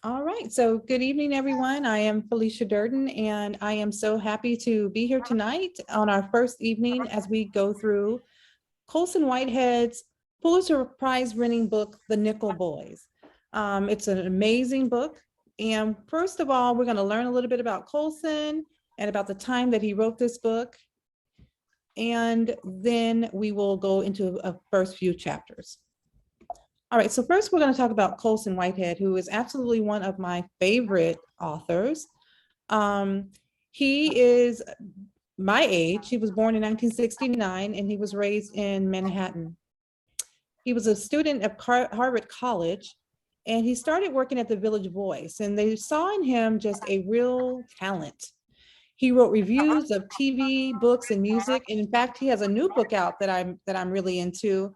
All right, so good evening, everyone. I am Felicia Durden, and I am so happy to be here tonight on our first evening as we go through Colson Whitehead's Pulitzer Prize winning book, The Nickel Boys. It's an amazing book. And first of all, we're going to learn a little bit about Colson and about the time that he wrote this book. And then we will go into a first few chapters. All right, so first we're going to talk about Colson Whitehead, who is absolutely one of my favorite authors. He is my age. He was born in 1969 and he was raised in Manhattan. He was a student at Harvard College and he started working at the Village Voice, and they saw in him just a real talent. He wrote reviews of TV, books, and music. And in fact, he has a new book out that I'm really into.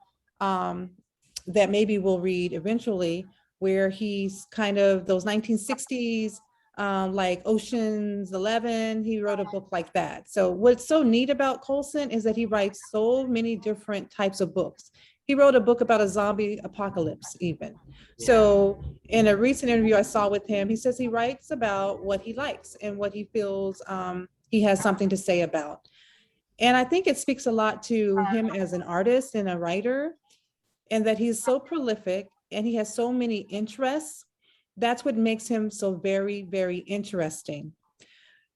That maybe we'll read eventually, where he's kind of those 1960s, like Ocean's 11, he wrote a book like that. So what's so neat about Colson is that he writes so many different types of books. He wrote a book about a zombie apocalypse even. So in a recent interview I saw with him, he says he writes about what he likes and what he feels he has something to say about. And I think it speaks a lot to him as an artist and a writer, and that he's so prolific and he has so many interests. That's what makes him so very, very interesting.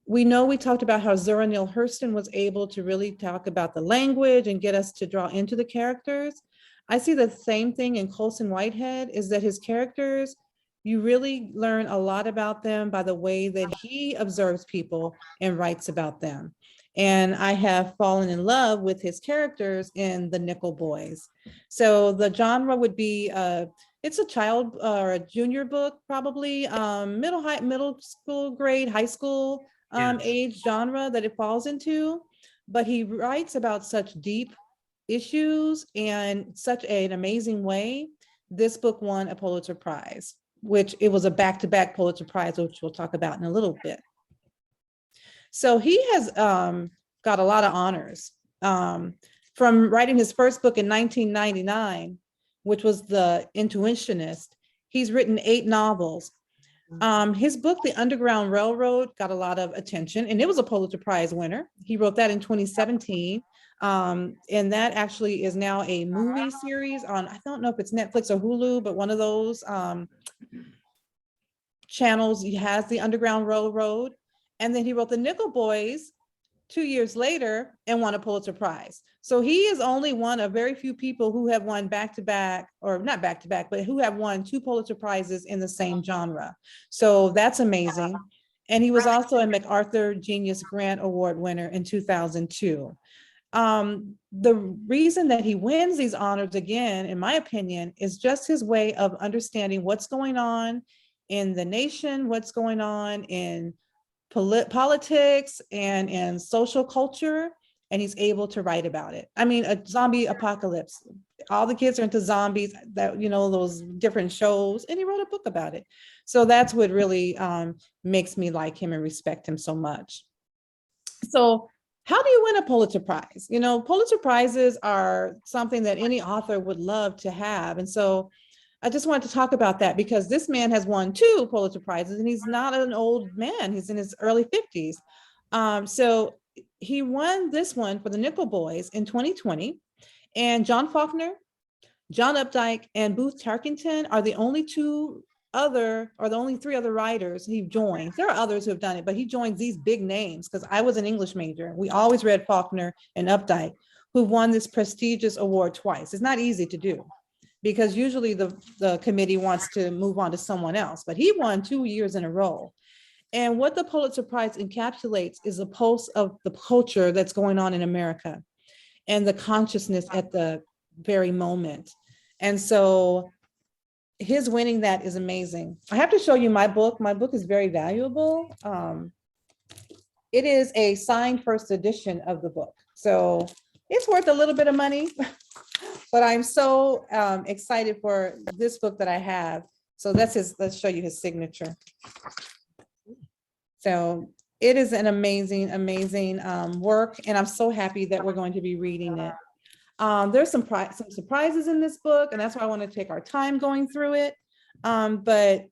We talked about how Zora Neale Hurston was able to really talk about the language and get us to draw into the characters. I see the same thing in Colson Whitehead, is that his characters, you really learn a lot about them by the way that he observes people and writes about them. And I have fallen in love with his characters in The Nickel Boys. So the genre would be, it's a child or a junior book, probably middle school grade, high school age genre that it falls into. But he writes about such deep issues and such an amazing way. This book won a Pulitzer Prize, which it was a back-to-back Pulitzer Prize, which we'll talk about in a little bit. So he has got a lot of honors from writing his first book in 1999, which was The Intuitionist. He's written 8 novels. His book, The Underground Railroad, got a lot of attention, and it was a Pulitzer Prize winner. He wrote that in 2017. And that actually is now a movie series on, I don't know if it's Netflix or Hulu, but one of those channels. He has The Underground Railroad. And then he wrote The Nickel Boys 2 years later and won a Pulitzer Prize. So he is only one of very few people who have won back-to-back, or not back-to-back, but who have won 2 Pulitzer Prizes in the same genre. So that's amazing. And he was also a MacArthur Genius Grant Award winner in 2002. The reason that he wins these honors, again, in my opinion, is just his way of understanding what's going on in the nation, what's going on in politics and in social culture, and he's able to write about it. I mean, a zombie apocalypse, all the kids are into zombies, that, those different shows, and he wrote a book about it. So that's what really makes me like him and respect him so much. So how do you win a Pulitzer Prize? Pulitzer Prizes are something that any author would love to have. And so I just wanted to talk about that, because this man has won 2 Pulitzer Prizes and he's not an old man. He's in his early 50s. So he won this one for The Nickel Boys in 2020. And John Faulkner, John Updike, and Booth Tarkington are the only 3 other writers he joins. There are others who have done it, but he joins these big names, because I was an English major. We always read Faulkner and Updike, who won this prestigious award twice. It's not easy to do, because usually the committee wants to move on to someone else, but he won 2 years in a row. And what the Pulitzer Prize encapsulates is a pulse of the culture that's going on in America and the consciousness at the very moment. And so his winning that is amazing. I have to show you my book. My book is very valuable. It is a signed first edition of the book. So it's worth a little bit of money, but I'm so excited for this book that I have. So let's show you his signature. So it is an amazing, amazing work, and I'm so happy that we're going to be reading it. There's some surprises in this book, and that's why I want to take our time going through it. But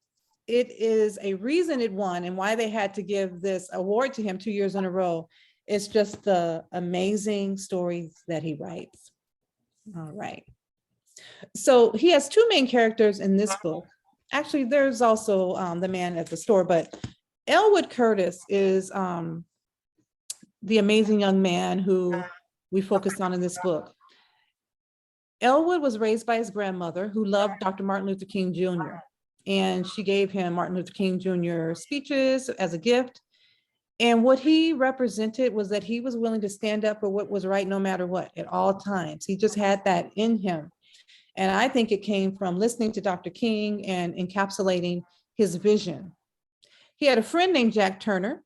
it is a reason it won and why they had to give this award to him 2 years in a row. It's just the amazing stories that he writes. All right. So he has two main characters in this book. Actually, there's also the man at the store, but Elwood Curtis is the amazing young man who we focus on in this book. Elwood was raised by his grandmother, who loved Dr. Martin Luther King Jr. And she gave him Martin Luther King Jr. speeches as a gift. And what he represented was that he was willing to stand up for what was right no matter what, at all times. He just had that in him. And I think it came from listening to Dr. King and encapsulating his vision. He had a friend named Jack Turner,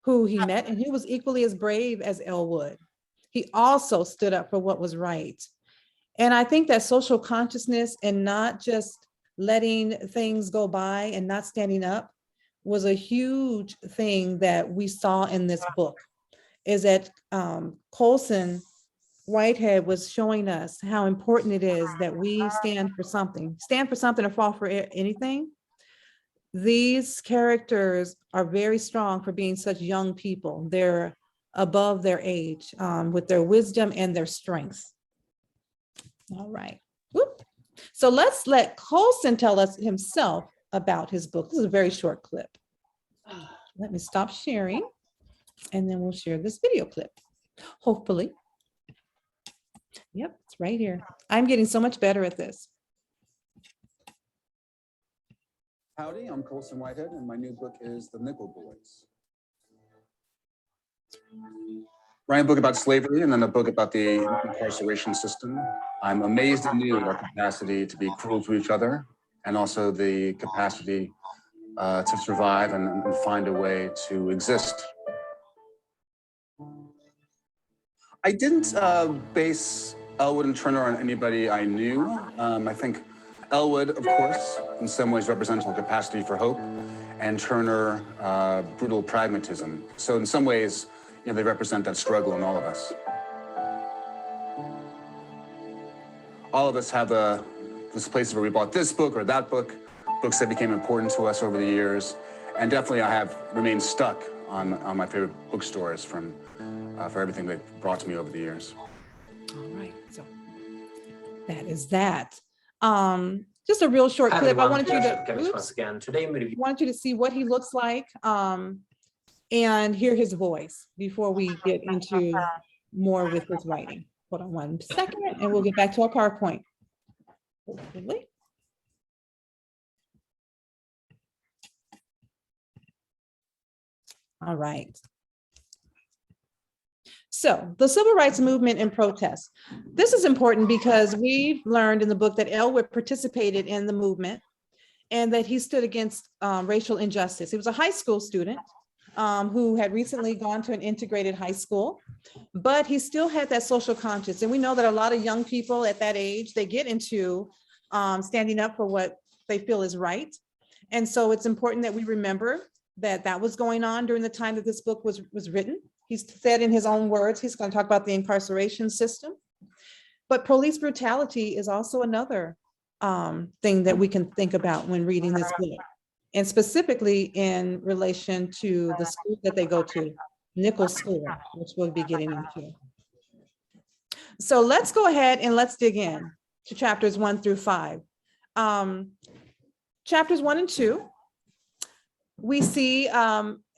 who he met, and he was equally as brave as Elwood. He also stood up for what was right. And I think that social consciousness and not just letting things go by and not standing up was a huge thing that we saw in this book, is that Colson Whitehead was showing us how important it is that we stand for something or fall for anything. These characters are very strong for being such young people. They're above their age with their wisdom and their strength. All right. Whoop. So let's let Colson tell us himself about his book. This is a very short clip. Let me stop sharing and then we'll share this video clip, hopefully. Yep, it's right here. I'm getting so much better at this. Howdy, I'm Colson Whitehead, and my new book is The Nickel Boys. Writing a book about slavery and then a book about the incarceration system. I'm amazed and new at our capacity to be cruel to each other, and also the capacity to survive and find a way to exist. I didn't base Elwood and Turner on anybody I knew. I think Elwood, of course, in some ways represents our capacity for hope, and Turner, brutal pragmatism. So in some ways, you know, they represent that struggle in all of us. All of us have this place where we bought this book or that book, books that became important to us over the years. And definitely I have remained stuck on my favorite bookstores for everything they've brought to me over the years. All right, so that is that. Just a real short clip. I wanted you to once again. Today, want you to see what he looks like and hear his voice before we get into more with his writing. Hold on 1 second, and we'll get back to our PowerPoint. Hopefully. All right. So the civil rights movement and protest. This is important because we've learned in the book that Elwood participated in the movement and that he stood against racial injustice. He was a high school student who had recently gone to an integrated high school, but he still had that social conscience. And we know that a lot of young people at that age, they get into standing up for what they feel is right. And so it's important that we remember that that was going on during the time that this book was written. He said in his own words, he's going to talk about the incarceration system. But police brutality is also another thing that we can think about when reading this book, and specifically in relation to the school that they go to, Nickel School, which we'll be getting into. So let's go ahead and let's dig in to chapters 1 through 5. Chapters 1 and 2, we see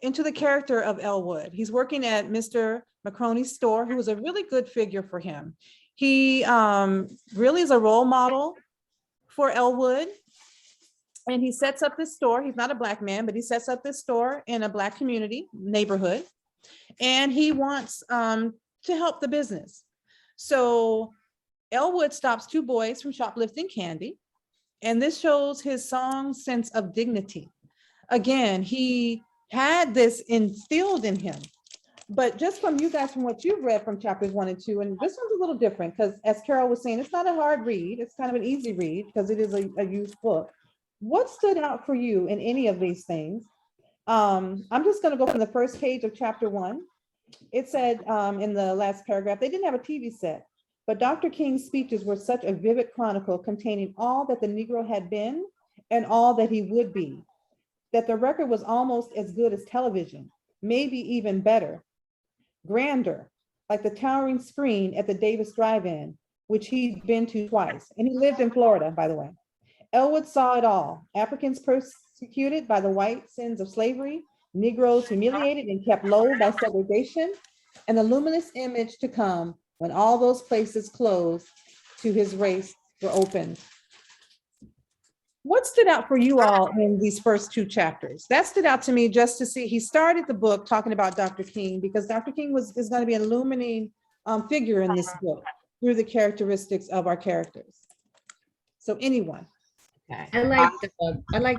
into the character of Elwood. He's working at Mr. McCroney's store, who was a really good figure for him. He really is a role model for Elwood. And he sets up this store. He's not a Black man, but he sets up this store in a Black community neighborhood. And he wants to help the business. So Elwood stops 2 boys from shoplifting candy. And this shows his strong sense of dignity. Again, he had this instilled in him. But just from you guys, from what you've read from chapters 1 and 2, and this one's a little different because, as Carol was saying, it's not a hard read. It's kind of an easy read because it is a youth book. What stood out for you in any of these things? I'm just going to go from the first page of chapter 1. It said in the last paragraph, they didn't have a TV set, but Dr. King's speeches were such a vivid chronicle containing all that the Negro had been and all that he would be, that the record was almost as good as television, maybe even better, grander, like the towering screen at the Davis Drive-In, which he'd been to twice. And he lived in Florida, by the way. Elwood saw it all. Africans persecuted by the white sins of slavery, Negroes humiliated and kept low by segregation, and the luminous image to come when all those places closed to his race were opened. What stood out for you all in these first two chapters? That stood out to me just to see, he started the book talking about Dr. King because Dr. King is going to be an illuminating figure in this book through the characteristics of our characters. So anyone? I like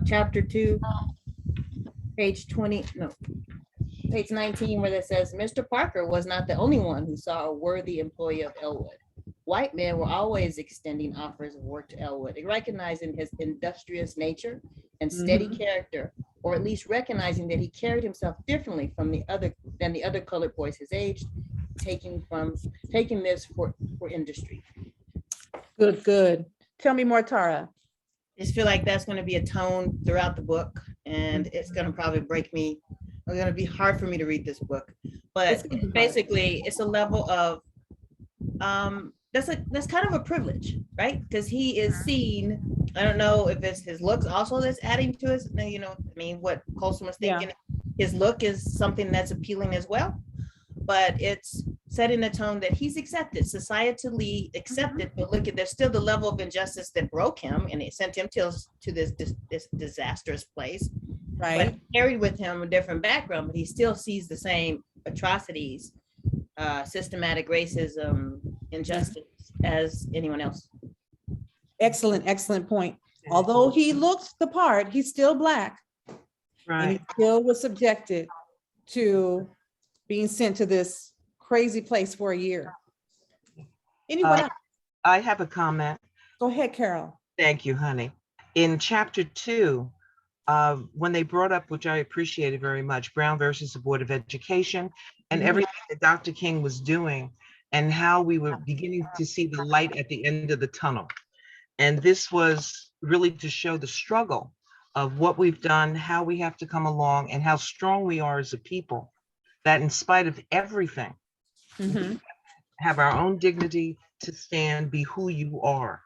chapter 2, page 20, no, page 19, where it says, Mr. Parker was not the only one who saw a worthy employee of Elwood. White men were always extending offers of work to Elwood, recognizing his industrious nature and steady character, or at least recognizing that he carried himself differently from the other colored boys his age, taking this for industry. Good, good. Tell me more, Tara. I just feel like that's going to be a tone throughout the book, and it's going to probably break me. It's going to be hard for me to read this book, but basically it's a level of that's kind of a privilege, right? Because he is seen. I don't know if it's his looks also that's adding to his, you know, I mean, what Colson was thinking, his look is something that's appealing as well, but it's setting a tone that he's accepted, societally accepted, but look at, there's still the level of injustice that broke him and it sent him to this disastrous place, right? But carried with him a different background, but he still sees the same atrocities, systematic racism, injustice as anyone else. Excellent, excellent point. Although he looked the part, he's still Black. Right. And he still was subjected to being sent to this crazy place for a year. Anyone else? I have a comment. Go ahead, Carol. Thank you, honey. In chapter 2, when they brought up, which I appreciated very much, Brown versus the Board of Education and everything that Dr. King was doing and how we were beginning to see the light at the end of the tunnel. And this was really to show the struggle of what we've done, how we have to come along, and how strong we are as a people, that in spite of everything, we have our own dignity to stand, be who you are.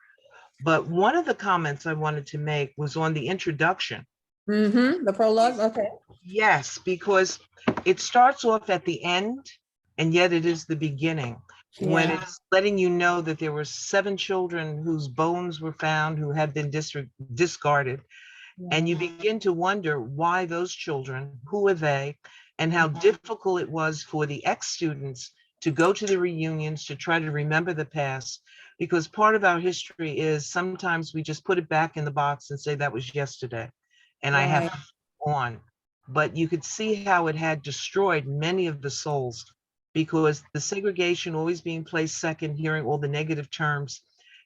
But one of the comments I wanted to make was on the introduction. The prologue, okay. Yes, because it starts off at the end, and yet it is the beginning. When it's letting you know that there were 7 children whose bones were found, who had been discarded. And you begin to wonder why those children, who are they, and how difficult it was for the ex-students to go to the reunions to try to remember the past. Because part of our history is sometimes we just put it back in the box and say that was yesterday. And I have to move on. But you could see how it had destroyed many of the souls, because the segregation always being placed second, hearing all the negative terms,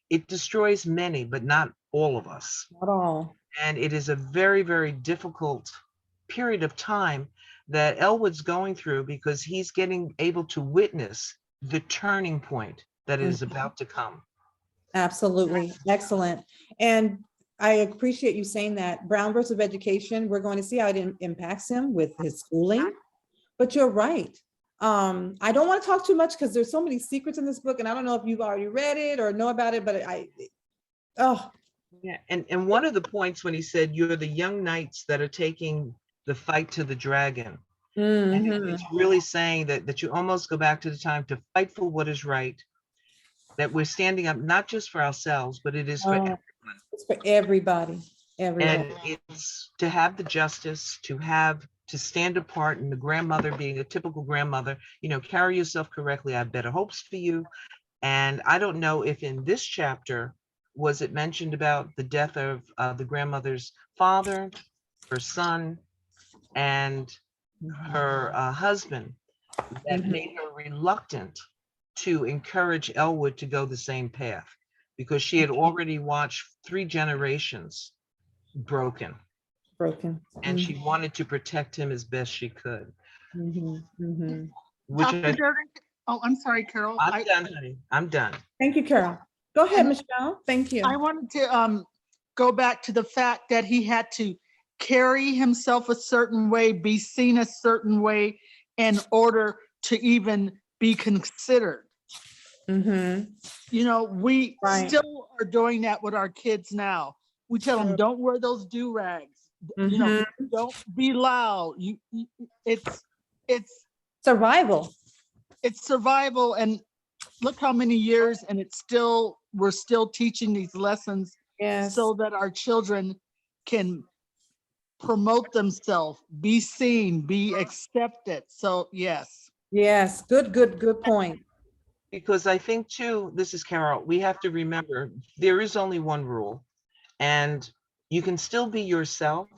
it destroys many, but not all of us. Not all. And it is a very, very difficult period of time that Elwood's going through, because he's getting able to witness the turning point that is about to come. Absolutely. Excellent. And I appreciate you saying that. Brown versus Education, we're going to see how it impacts him with his schooling. But you're right. I don't want to talk too much because there's so many secrets in this book, and I don't know if you've already read it or know about it, but Yeah, and one of the points when he said, you're the young knights that are taking the fight to the dragon. And it's really saying that you almost go back to the time to fight for what is right, that we're standing up not just for ourselves, but it is for everyone. It's for everybody. And it's to have the justice, to stand apart, and the grandmother being a typical grandmother, you know, carry yourself correctly. I have better hopes for you. And I don't know if in this chapter, was it mentioned about the death of the grandmother's father, her son, and her husband, that made her reluctant to encourage Elwood to go the same path, because she had already watched 3 generations broken. And she wanted to protect him as best she could. Dr. Durden, oh, I'm sorry, Carol. I'm done, honey. I'm done. Thank you, Carol. Go ahead, Michelle. Thank you. I wanted to go back to the fact that he had to carry himself a certain way, be seen a certain way in order to even be considered. Mm-hmm. You know, we Right. still are doing that with our kids now. We tell them, don't wear those do-rags. You know, don't be loud. It's Survival. survival. And look how many years, and we're still teaching these lessons Yes. so that our children can promote themselves, be seen, be accepted. So yes. Yes. Good point. Because I think too, this is Carol, we have to remember there is only one rule, and you can still be yourself,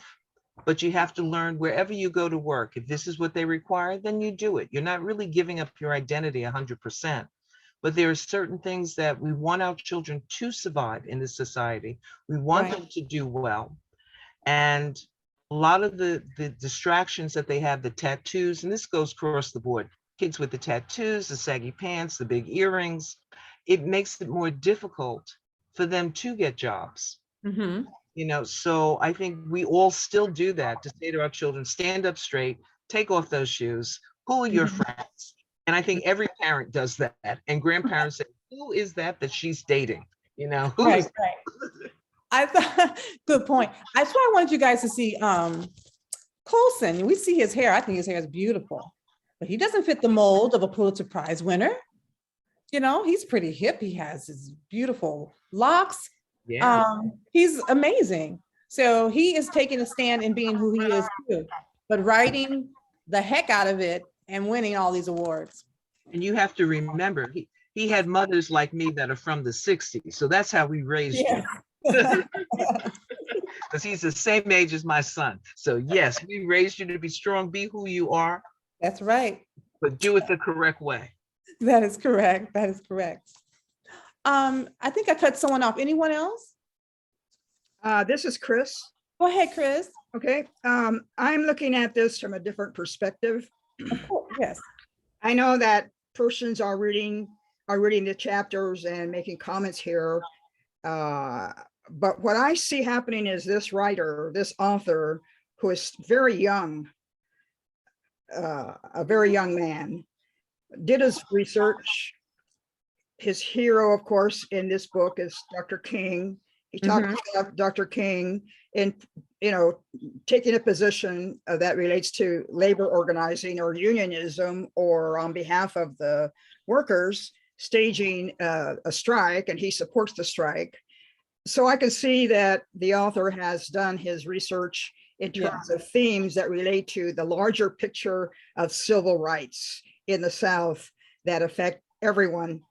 but you have to learn wherever you go to work. If this is what they require, then you do it. You're not really giving up your identity 100%. But there are certain things that we want our children to survive in this society. We want Right. them to do well. And a lot of the distractions that they have, the tattoos, and this goes across the board, kids with the tattoos, the saggy pants, the big earrings, it makes it more difficult for them to get jobs. Mm-hmm. You know, so I think we all still do that, to say to our children, stand up straight, take off those shoes, who are your friends? And I think every parent does that. And grandparents say, who is that she's dating? You know, who is Right. I thought, good point. That's why I wanted you guys to see Colson. We see his hair. I think his hair is beautiful, but he doesn't fit the mold of a Pulitzer Prize winner. You know, he's pretty hip. He has his beautiful locks. Yeah. He's amazing. So he is taking a stand and being who he is too, but writing the heck out of it and winning all these awards. And you have to remember, he had mothers like me that are from the 60s. So that's how we raised Yeah. you. Because he's the same age as my son. So yes, we raised you to be strong, be who you are, That's right. but do it the correct way. That is correct. That is correct. I think I cut someone off. Anyone else? This is Chris. Go ahead, Chris. Okay, I'm looking at this from a different perspective. Of course, yes. I know that persons are reading the chapters and making comments here. But what I see happening is this writer, this author, who is very young, a very young man, did his research. His hero, of course, in this book is Dr. King. He talks about Dr. King in, taking a position that relates to labor organizing or unionism, or on behalf of the workers, staging a strike, and he supports the strike. So I can see that the author has done his research in terms of themes that relate to the larger picture of civil rights in the South that affect everyone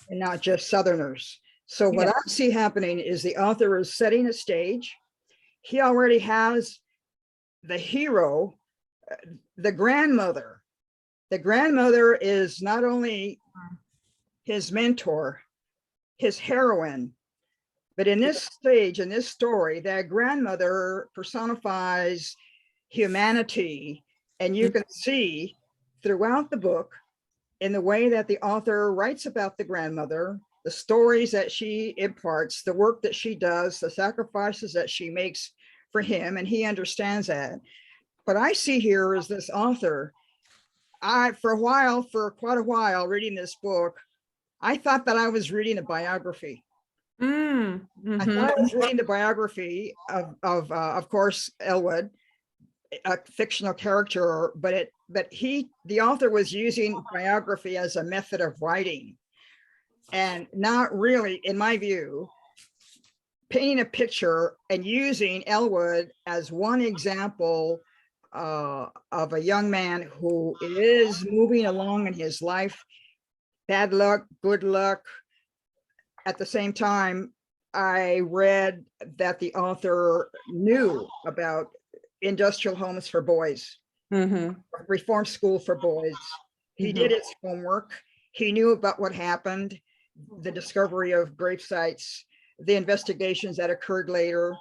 and not just Southerners. So what I see happening is the author is setting a stage. He already has the hero, the grandmother. The grandmother is not only his mentor, his heroine, but in this stage, in this story, that grandmother personifies humanity. And you can see throughout the book, in the way that the author writes about the grandmother, the stories that she imparts, the work that she does, the sacrifices that she makes for him, and he understands that. What I see here is this author, for quite a while reading this book, I thought that I was reading a biography. I thought I was reading the biography of course, Elwood, a fictional character, but the author was using biography as a method of writing, and not really, in my view, painting a picture and using Elwood as one example of a young man who is moving along in his life, bad luck, good luck. At the same time, I read that the author knew about industrial homes for boys, reform school for boys. He did his homework. He knew about what happened, the discovery of grave sites, the investigations that occurred later.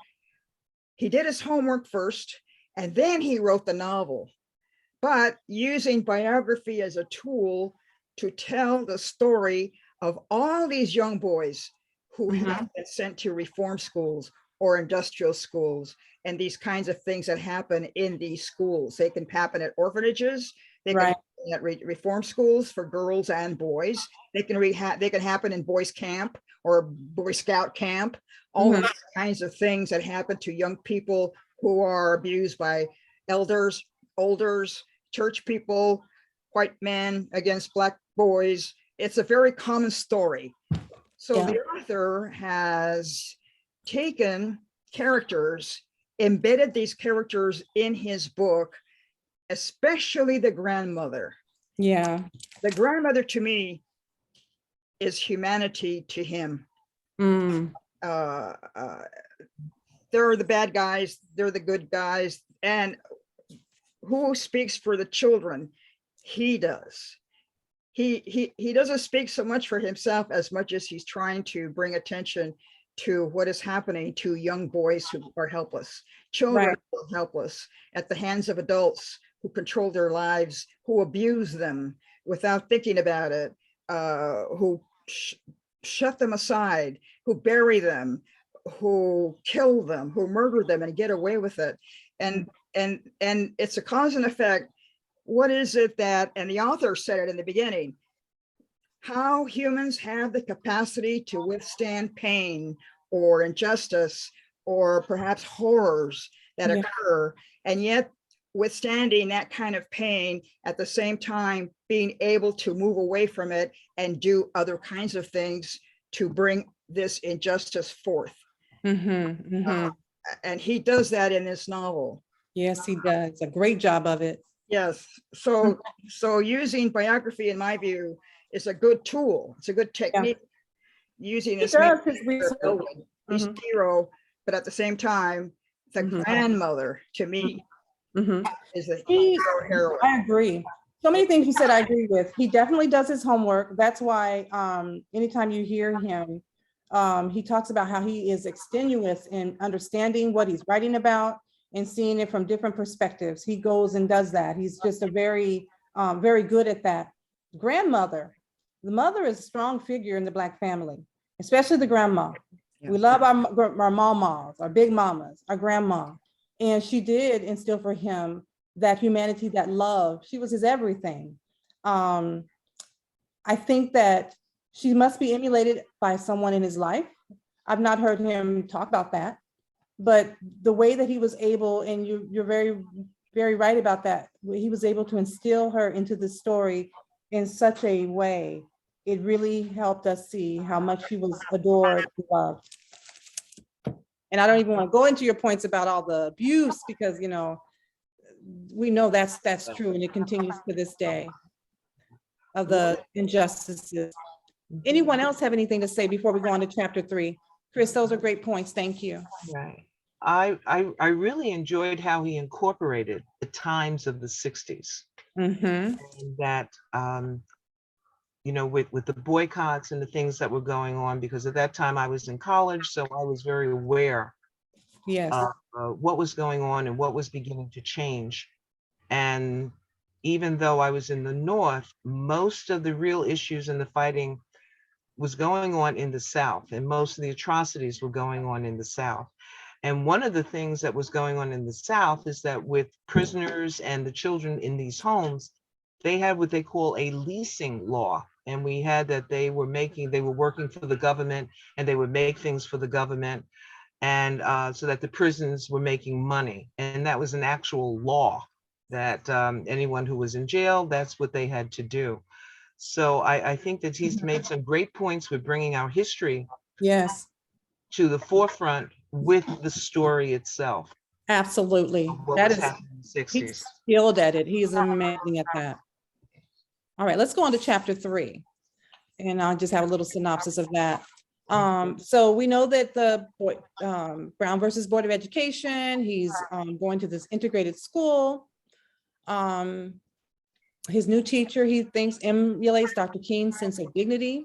He did his homework first, and then he wrote the novel, but using biography as a tool to tell the story of all these young boys who have been sent to reform schools or industrial schools, and these kinds of things that happen in these schools. They can happen at orphanages. They can Right. happen at reform schools for girls and boys. They can happen in boys camp or Boy Scout camp. All Mhm. those kinds of things that happen to young people who are abused by elders, elders, church people, white men against black boys. It's a very common story. So Yeah. the author has taken characters, embedded these characters in his book, especially the grandmother. Yeah. The grandmother to me is humanity to him. Mm. They're the bad guys, they're the good guys. And who speaks for the children? He does. He doesn't speak so much for himself as much as he's trying to bring attention to what is happening to young boys who are helpless, children Right. who are helpless at the hands of adults who control their lives, who abuse them without thinking about it, who shut them aside, who bury them, who kill them, who murder them and get away with it. And it's a cause and effect. What is it that, and the author said it in the beginning, how humans have the capacity to withstand pain or injustice or perhaps horrors that Yeah. occur, and yet withstanding that kind of pain, at the same time being able to move away from it and do other kinds of things to bring this injustice forth. Mm-hmm. Mm-hmm. And he does that in this novel. Yes, he does a great job of it. Yes, so using biography, in my view, is a good tool. It's a good technique. Using He this does his research. he's Mhm. hero, but at the same time, the Mhm. grandmother to me Mhm. is the He, heroine. I agree. So many things you said I agree with. He definitely does his homework. That's why anytime you hear him, he talks about how he is extenuous in understanding what he's writing about and seeing it from different perspectives. He goes and does that. He's just a very, very good at that. Grandmother, the mother is a strong figure in the Black family, especially the grandma. We love our mamas, our big mamas, our grandma. And she did instill for him that humanity, that love. She was his everything. I think that she must be emulated by someone in his life. I've not heard him talk about that, but the way that he was able, and you're very, very right about that, he was able to instill her into the story in such a way, it really helped us see how much she was adored and loved. And I don't even want to go into your points about all the abuse, because, you know, we know that's true, and it continues to this day, of the injustices. Anyone else have anything to say before we go on to chapter 3? Chris, those are great points. Thank you. Right. I really enjoyed how he incorporated the times of the 60s, Mm-hmm. and that, you know, with the boycotts and the things that were going on, because at that time I was in college, so I was very aware Yes. of what was going on and what was beginning to change. And even though I was in the North, most of the real issues and the fighting was going on in the South, and most of the atrocities were going on in the South. And one of the things that was going on in the South is that with prisoners and the children in these homes, they had what they call a leasing law. And we had that they were working for the government, and they would make things for the government. And so that the prisons were making money. And that was an actual law that anyone who was in jail, that's what they had to do. So I think that he's made some great points with bringing our history Yes, to the forefront with the story itself. absolutely. What That was is, happening in the 60s. he's skilled at it. He is amazing at that. All right, let's go on to chapter 3. And I'll just have a little synopsis of that. So we know that the Brown versus Board of Education, he's going to this integrated school. His new teacher, he thinks, emulates Dr. King's sense of dignity.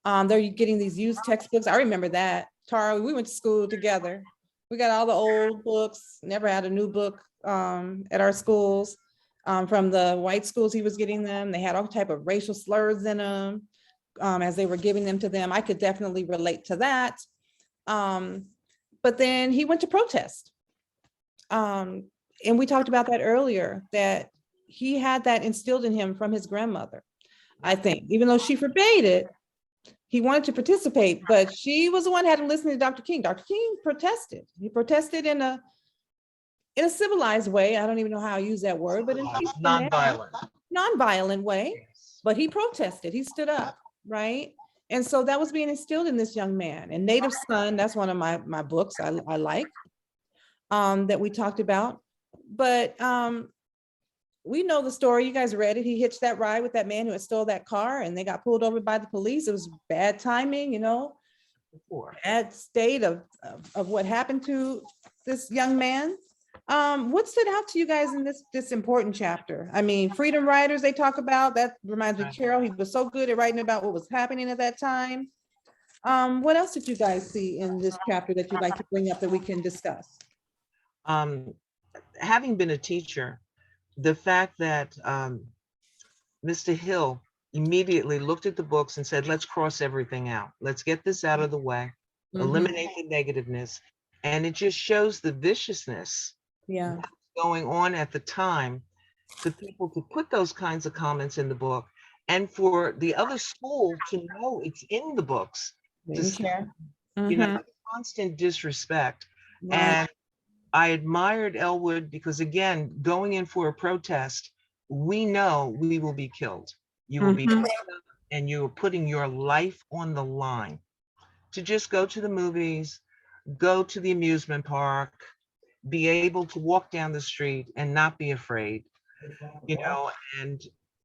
They're getting these used textbooks. I remember that. Tara, we went to school together. We got all the old books, never had a new book at our schools. From the white schools, he was getting them. They had all type of racial slurs in them as they were giving them to them. I could definitely relate to that. But then he went to protest. And we talked about that earlier, that he had that instilled in him from his grandmother, I think, even though she forbade it, he wanted to participate, but she was the one who had to listen to Dr. King. Dr. King protested. He protested in a civilized way. I don't even know how I use that word, but in a peaceful manner, nonviolent way. But he protested. He stood up, right? And so that was being instilled in this young man. And Native Son, that's one of my books I like, that we talked about. But we know the story. You guys read it. He hitched that ride with that man who had stole that car, and they got pulled over by the police. It was bad timing, bad state of what happened to this young man. What stood out to you guys in this important chapter? I mean, freedom riders they talk about, that reminds me of Carol. He was so good at writing about what was happening at that time. What else did you guys see in this chapter that you'd like to bring up that we can discuss? Having been a teacher, the fact that Mr. Hill immediately looked at the books and said, let's cross everything out. Let's get this out of the way, eliminate the negativeness. And it just shows the viciousness going on at the time for people to put those kinds of comments in the book, and for the other school to know it's in the books. Constant disrespect. Right. And I admired Elwood because, again, going in for a protest, we know we will be killed. You will be picked up, and you're putting your life on the line to just go to the movies, go to the amusement park, be able to walk down the street and not be afraid, and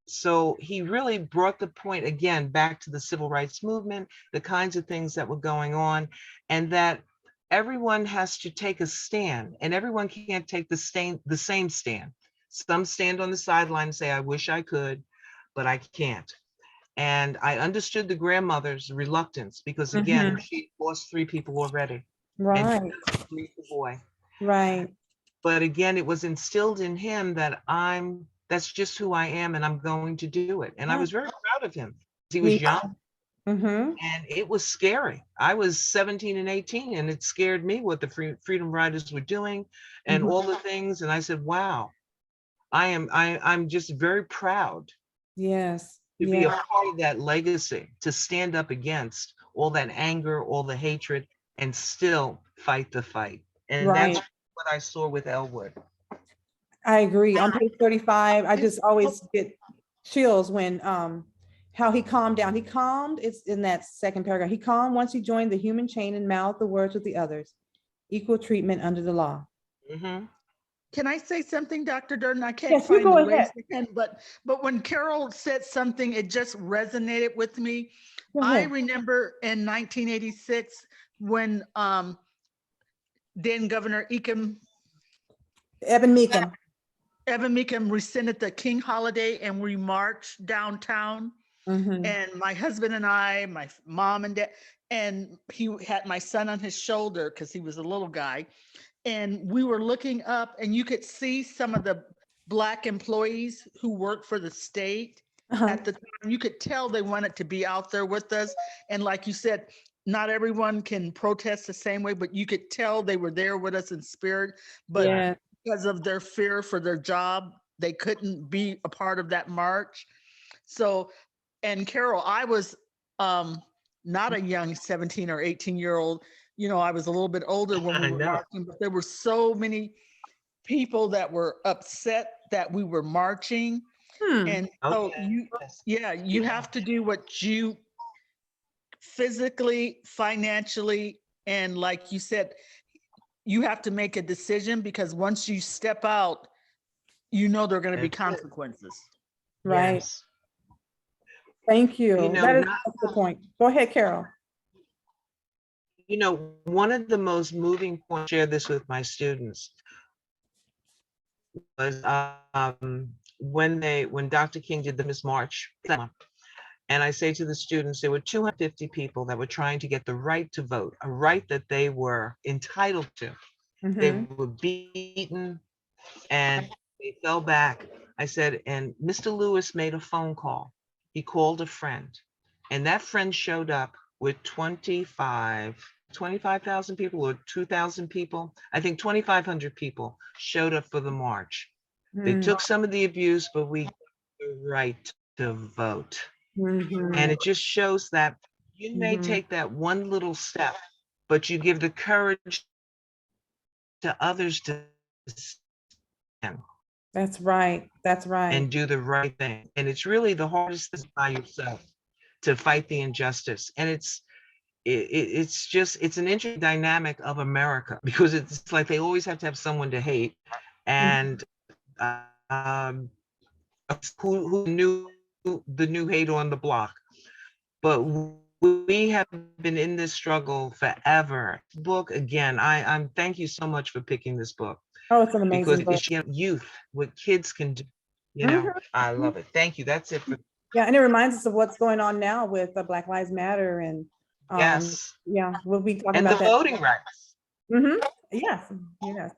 so he really brought the point again back to the civil rights movement, the kinds of things that were going on, and that everyone has to take a stand, and everyone can't take the same stand. Some stand on the sideline and say, I wish I could, but I can't. And I understood the grandmother's reluctance because, again, she lost 3 people already. Right. And the boy. Right. But again, it was instilled in him that that's just who I am, and I'm going to do it. And I was very proud of him. He was young. And it was scary. I was 17 and 18, and it scared me what the Freedom Riders were doing and all the things. And I said, wow, I'm just very proud to be a part of that legacy, to stand up against all that anger, all the hatred, and still fight the fight. And that's what I saw with Elwood. I agree. On page 35, I just always get chills when how he calmed down. He calmed, it's in that second paragraph. He calmed once he joined the human chain and mouthed the words with the others. Equal treatment under the law. Can I say something, Dr. Durden? I can't Yes, you find go the ahead. words again, but when Carol said something, it just resonated with me. Go I ahead. remember in 1986 when then Governor Evan Meekum rescinded the King holiday, and we marched downtown. And my husband and I, my mom and dad, and he had my son on his shoulder because he was a little guy. And we were looking up, and you could see some of the Black employees who worked for the state at the time. You could tell they wanted to be out there with us. And like you said, not everyone can protest the same way, but you could tell they were there with us in spirit. But because of their fear for their job, they couldn't be a part of that march. So, and Carol, I was not a young 17 or 18-year-old. I was a little bit older when we were marching, but there were so many people that were upset that we were marching. And so you have to do what you physically, financially, and like you said, you have to make a decision, because once you step out, there are going to be consequences. Right. Yes. Thank you. That is the point. Go ahead, Carol. One of the most moving points, I share this with my students, was when Dr. King did the Miss March. And I say to the students, there were 250 people that were trying to get the right to vote, a right that they were entitled to. They were beaten and they fell back. I said, and Mr. Lewis made a phone call. He called a friend, and that friend showed up with 25 25,000 people or 2,000 people. I think 2,500 people showed up for the march. They Mm, took some of the abuse, but we got the right to vote. mhm, And it just shows that you may mhm. take that one little step, but you give the courage to others to stand That's right. That's right. and do the right thing. And it's really the hardest thing by yourself to fight the injustice. And it's an interesting dynamic of America because it's like they always have to have someone to hate. And um, who knew the new hate on the block? But we have been in this struggle forever. Book again, I'm thank you so much for picking this book Oh, it's an because amazing book. it's youth, what kids can do. Mhm. I love it. Thank you. That's it for Yeah, and it reminds us of what's going on now with Black Lives Matter and yes. yeah, we'll be talking And the about that. voting rights. Yes, yes.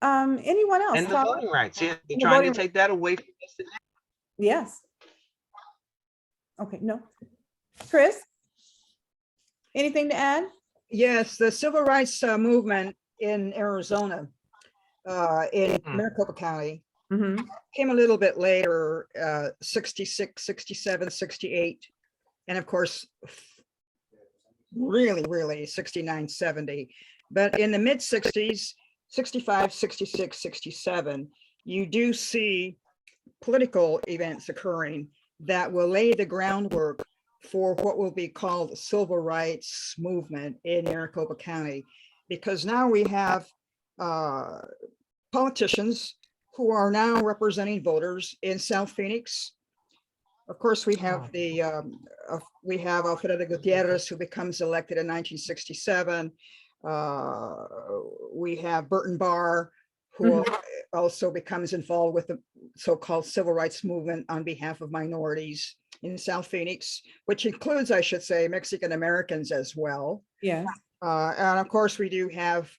Anyone else? And the Tom? voting rights. Yeah, they're The trying to voting- take that away from us. Yes. Okay, no. Chris? Anything to add? Yes, the civil rights movement in Arizona, in Maricopa County, Mhm. came a little bit later, 66, 67, 68. And of course, really 69, 70. But in the mid 60s, 65, 66, 67, you do see political events occurring that will lay the groundwork for what will be called the civil rights movement in Maricopa County. Because now we have politicians who are now representing voters in South Phoenix. Of course, we have we have Alfredo Gutierrez, who becomes elected in 1967. We have Burton Barr, who also becomes involved with the so-called civil rights movement on behalf of minorities in South Phoenix, which includes, I should say, Mexican Americans as well. Yes. And of course, we do have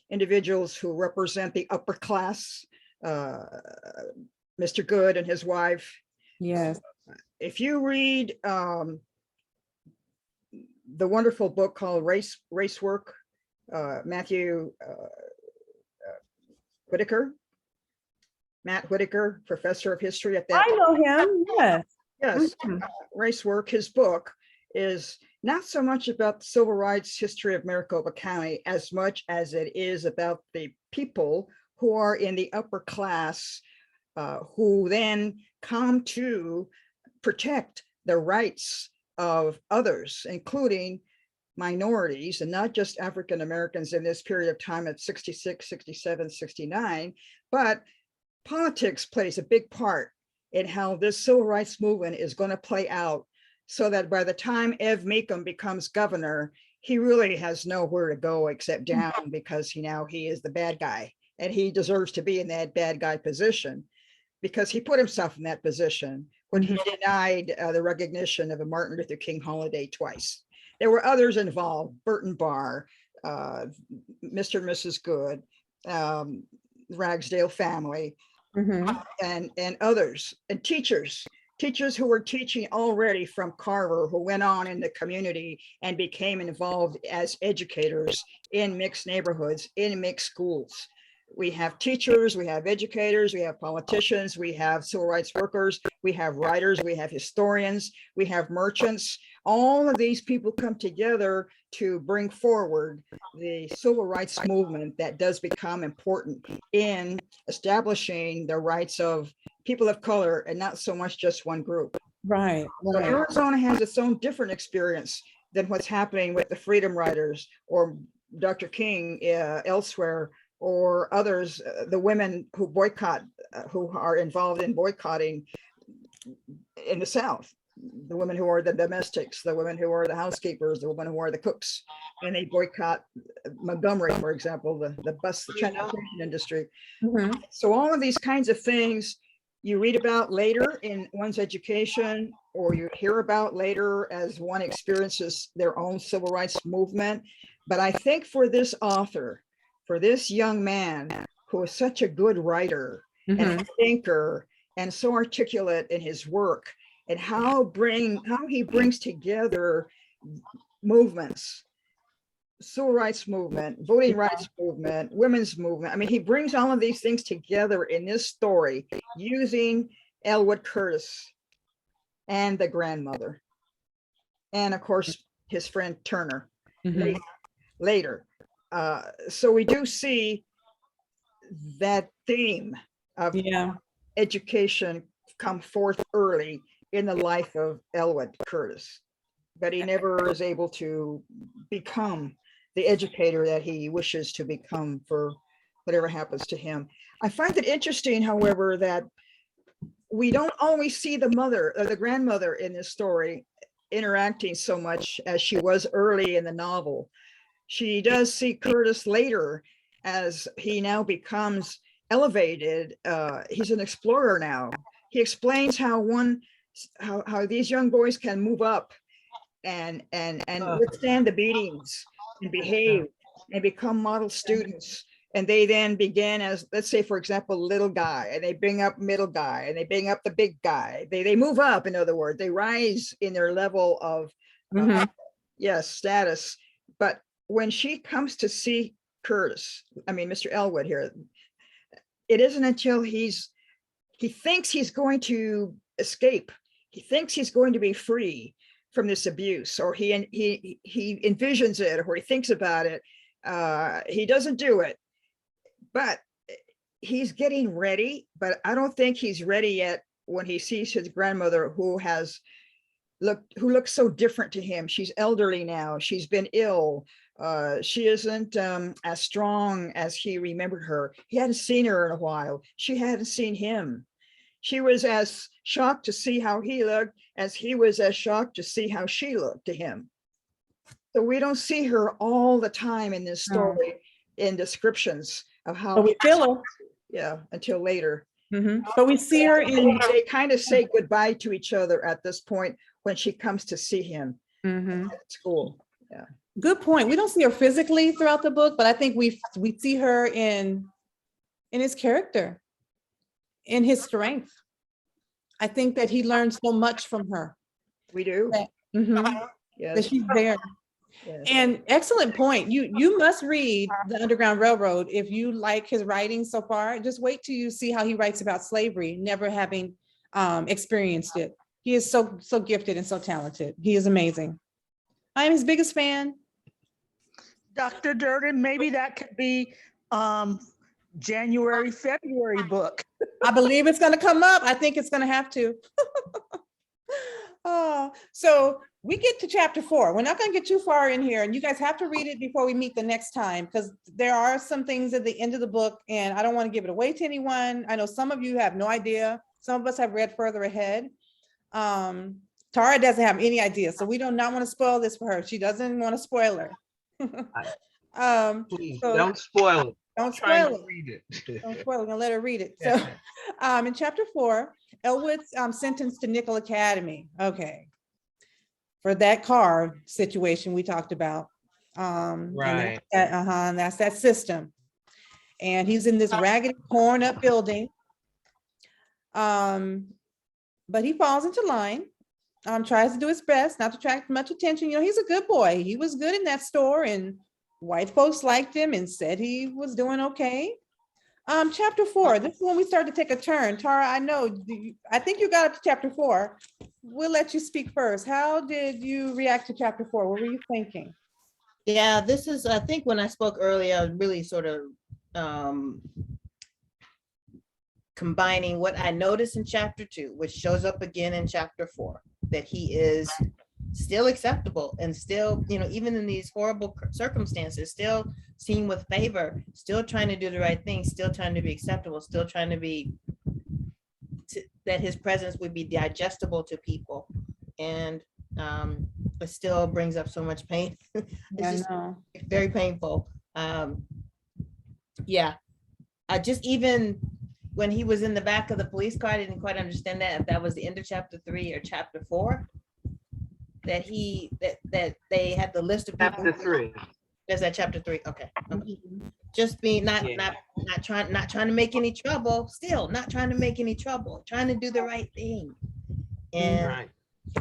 individuals who represent the upper class, Mr. Good and his wife. Yes. If you read the wonderful book called Race Work, Matthew Whitaker, Matt Whitaker, professor of history at that. I know him. Yes. Yes, Race Work, his book is not so much about the civil rights history of Maricopa County as much as it is about the people who are in the upper class who then come to protect the rights of others, including minorities, and not just African Americans in this period of time at 66, 67, 69, but politics plays a big part in how this civil rights movement is going to play out, so that by the time Ev Meekum becomes governor, he really has nowhere to go except down, because he is the bad guy, and he deserves to be in that bad guy position because he put himself in that position when he denied the recognition of a Martin Luther King holiday twice. There were others involved: Burton Barr, Mr. and Mrs. Good, Ragsdale family, and others, and teachers who were teaching already from Carver, who went on in the community and became involved as educators in mixed neighborhoods, in mixed schools. We have teachers, we have educators, we have politicians, we have civil rights workers, we have writers, we have historians, we have merchants. All of these people come together to bring forward the civil rights movement that does become important in establishing the rights of people of color, and not so much just one group. Right. So Arizona has its own different experience than what's happening with the Freedom Riders or Dr. King elsewhere, or others, the women who boycott, who are involved in boycotting in the South, the women who are the domestics, the women who are the housekeepers, the women who are the cooks, and they boycott Montgomery, for example, the transportation industry. So all of these kinds of things you read about later in one's education, or you hear about later as one experiences their own civil rights movement. But I think for this author, for this young man who is such a good writer and a thinker and so articulate in his work, and how he brings together movements civil rights movement, voting rights movement, women's movement. I mean, he brings all of these things together in this story using Elwood Curtis and the grandmother. And of course, his friend Turner later. So we do see that theme of education come forth early in the life of Elwood Curtis, but he never is able to become the educator that he wishes to become for whatever happens to him. I find it interesting, however, that we don't always see the mother or the grandmother in this story interacting so much as she was early in the novel. She does see Curtis later as he now becomes elevated. He's an explorer now. He explains how these young boys can move up and withstand the beatings and behave and become model students. And they then begin as, let's say, for example, little guy, and they bring up middle guy, and they bring up the big guy. They move up, in other words, they rise in their level of status. But when she comes to see Curtis, I mean, Mr. Elwood here, it isn't until he thinks he's going to escape. He thinks he's going to be free from this abuse, or he envisions it, or he thinks about it. He doesn't do it, but he's getting ready. But I don't think he's ready yet when he sees his grandmother, who looks so different to him. She's elderly now. She's been ill. She isn't as strong as he remembered her. He hadn't seen her in a while. She hadn't seen him. She was as shocked to see how he looked as he was as shocked to see how she looked to him. So we don't see her all the time in this story in descriptions of how we feel her. Yeah, until later. But we see her in. They kind of say goodbye to each other at this point when she comes to see him at school. Yeah. Good point. We don't see her physically throughout the book, but I think we see her in his character, in his strength. I think that he learns so much from her. We do. That she's there. Yes. And excellent point. You must read The Underground Railroad if you like his writing so far. Just wait till you see how he writes about slavery, never having experienced it. He is so gifted and so talented. He is amazing. I am his biggest fan. Dr. Durden, maybe that could be January, February book. I believe it's going to come up. I think it's going to have to. So we get to chapter 4. We're not going to get too far in here, and you guys have to read it before we meet the next time, because there are some things at the end of the book, and I don't want to give it away to anyone. I know some of you have no idea. Some of us have read further ahead. Tara doesn't have any idea, so we do not want to spoil this for her. She doesn't want to spoil her. Please don't spoil it. Don't spoil it. Read it. Don't spoil it. I'm gonna let her read it. So, in chapter 4, Elwood's sentenced to Nickel Academy. Okay, for that car situation we talked about. Right. And that's that system. And he's in this raggedy, torn up building. But he falls into line. Tries to do his best not to attract much attention. You know, he's a good boy. He was good in that store, and white folks liked him and said he was doing okay. Chapter 4, this is when we start to take a turn. Tara, I think you got up to chapter 4. We'll let you speak first. How did you react to chapter 4? What were you thinking? Yeah, this is, I think when I spoke earlier, I was really sort of combining what I noticed in chapter 2, which shows up again in chapter 4, that he is still acceptable and still, even in these horrible circumstances, still seen with favor, still trying to do the right thing, still trying to be acceptable, still trying to be, that his presence would be digestible to people. And it still brings up so much pain. It's very painful. Yeah, I just, even when he was in the back of the police car, I didn't quite understand that, if that was the end of chapter 3 or chapter 4, that they had the list of people. Chapter 3. Is that chapter 3? Okay. Just being not trying to make any trouble, still not trying to make any trouble, trying to do the right thing. And Right.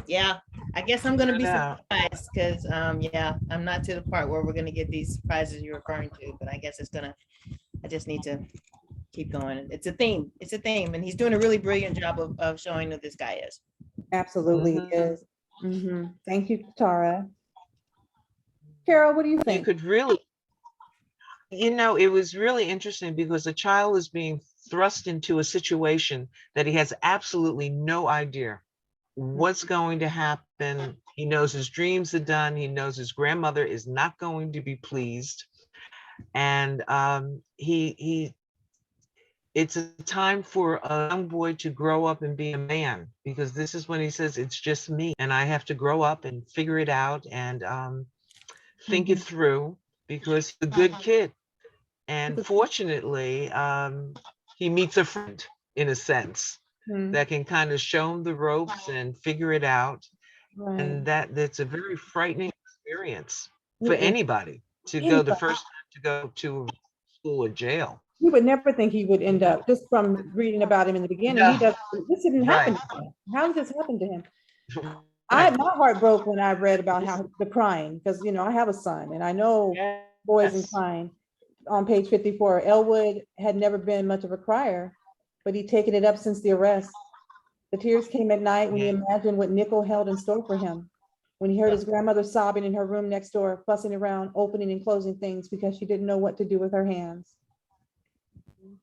yeah, I guess I'm gonna be Yeah. surprised because, yeah, I'm not to the part where we're gonna get these surprises you're referring to, but I guess I just need to keep going. It's a theme. It's a theme, and he's doing a really brilliant job of showing who this guy is. Absolutely Mhm. is. Thank you, Tara. Carol, what do you You think? could really, it was really interesting because the child is being thrust into a situation that he has absolutely no idea what's going to happen. He knows his dreams are done. He knows his grandmother is not going to be pleased. And it's a time for a young boy to grow up and be a man, because this is when he says, it's just me and I have to grow up and figure it out and think it through, because he's a good kid. And fortunately, he meets a friend, in a sense, that can kind of show him the ropes and figure it out. Right. And that's a very frightening experience for It is. anybody to go the first time to go to school or jail. You would never think he would end up, just from reading about him in the beginning. No. He does. This didn't happen Right. to him. How did this happen to him? Right. My heart broke when I read about how the crying, because I have a son and I know boys and Yes. crying. On page 54, Elwood had never been much of a crier, but he'd taken it up since the arrest. The tears came at night when he imagined what Nickel held in store for him. When he heard his grandmother sobbing in her room next door, fussing around, opening and closing things because she didn't know what to do with her hands.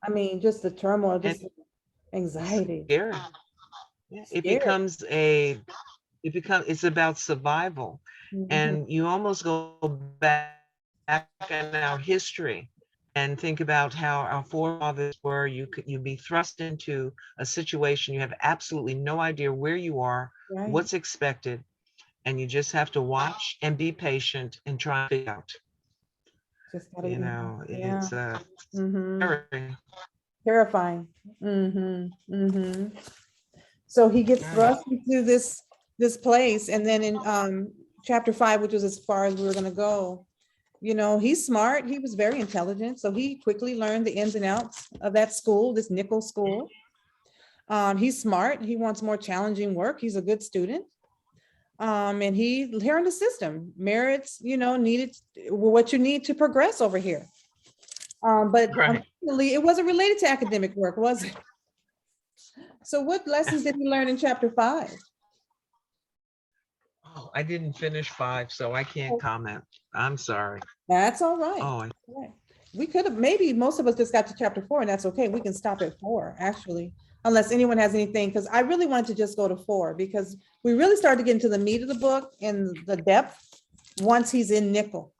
I mean, just the turmoil, just anxiety. Scary. Yeah, it's about survival. And you almost go back in our history and think about how our forefathers were. You'd be thrust into a situation, you have absolutely no idea where you are, Right. what's expected, and you just have to watch and be patient and try to figure out. Just gotta, It's scary. terrifying. So he gets thrust into this place, and then in chapter 5, which was as far as we were gonna go, he's smart. He was very intelligent, so he quickly learned the ins and outs of that school, this Nickel school. He's smart. He wants more challenging work. He's a good student. And he learned the system, merits, needed what you need to progress over here. But unfortunately, it wasn't related to academic work, was it? So what lessons did he learn in chapter 5? Oh, I didn't finish 5, so I can't comment. I'm sorry. That's all right. Oh, We could have, maybe most of us just got to chapter 4, and that's okay. We can stop at 4, actually, unless anyone has anything, because I really wanted to just go to 4, because we really started to get into the meat of the book and the depth once he's in Nickel.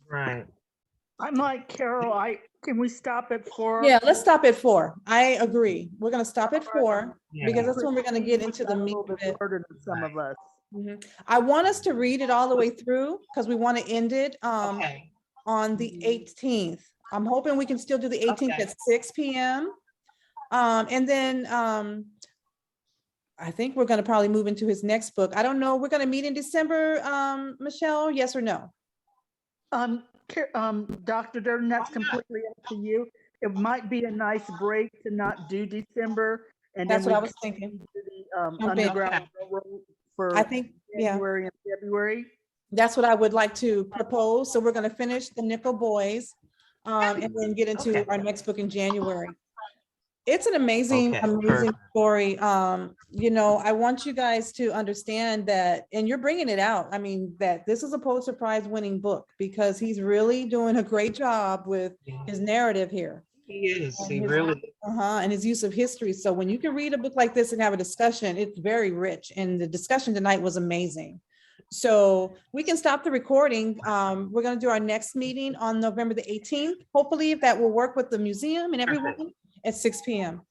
right. I'm like Carol, can we stop at 4? Yeah, let's stop at 4. I agree. We're gonna stop at 4 Yeah. because that's when we're gonna get into the A meat little of bit it. shorter than some of us. I want us to read it all the way through because we want to end it Okay. on the 18th. I'm hoping we can still do the 18th at 6 p.m. And then I think we're going to probably move into his next book. I don't know. We're going to meet in December, Michelle, yes or no? Dr. Durden, that's completely up to you. It might be a nice break to not do December. And That's then what I we was thinking. do the Jump in. Underground Railroad for I think, yeah, January and February. that's what I would like to propose. So we're going to finish the Nickel Boys and then get into our next book in January. It's an amazing, amazing story. I want you guys to understand that, and you're bringing it out. I mean, that this is a Pulitzer Prize winning book because he's really doing a great job with his narrative here. He is. And He his, really. and his use of history. So when you can read a book like this and have a discussion, it's very rich. And the discussion tonight was amazing. So we can stop the recording. We're going to do our next meeting on November the 18th. Hopefully, if that will work with the museum and everyone at 6 p.m.